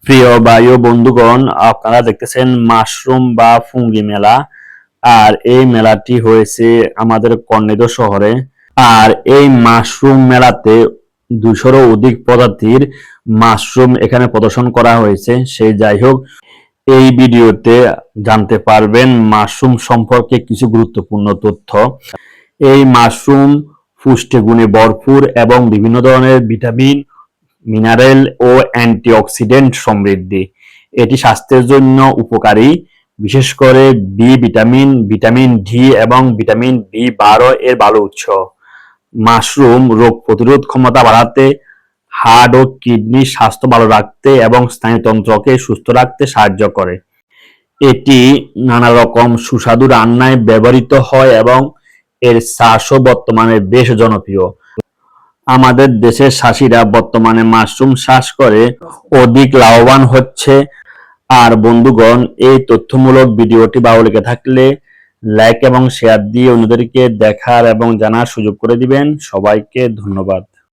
প্রিয় ভাই ও বন্ধুগণ, আপনারা দেখতেছেন মাশরুম বা ফুঙ্গি মেলা। আর এই মেলাটি হয়েছে আমাদের কর্ণেদো শহরে। আর এই মাশরুম মেলাতে 200-রও অধিক প্রজাতির মাশরুম এখানে প্রদর্শন করা হয়েছে। সেই যাই হোক, এই ভিডিওতে জানতে পারবেন মাশরুম সম্পর্কে কিছু গুরুত্বপূর্ণ তথ্য। এই মাশরুম পুষ্টিগুণে ভরপুর এবং বিভিন্ন ধরনের ভিটামিন, মিনারেল ও অ্যান্টিঅক্সিডেন্ট সমৃদ্ধ। এটি স্বাস্থ্যের জন্য উপকারী, বিশেষ করে বি ভিটামিন, ভিটামিন ডি এবং ভিটামিন বি12 এর ভালো উৎস। মাশরুম রোগ প্রতিরোধ ক্ষমতা বাড়াতে, হার্ট ও কিডনির স্বাস্থ্য ভালো রাখতে এবং স্নায়ুতন্ত্রকে সুস্থ রাখতে সাহায্য করে। এটি নানা রকম সুস্বাদু রান্নায় ব্যবহৃত হয় এবং এর চাষও বর্তমানে বেশ জনপ্রিয়। আমাদের দেশের চাষিরা বর্তমানে মাশরুম চাষ করে অধিক লাভবান হচ্ছে। আর বন্ধুগণ, এই তথ্যমূলক ভিডিওটি ভালো লেগে থাকলে লাইক এবং শেয়ার দিয়ে অন্যদেরকে দেখার এবং জানার সুযোগ করে দিবেন। সবাইকে ধন্যবাদ।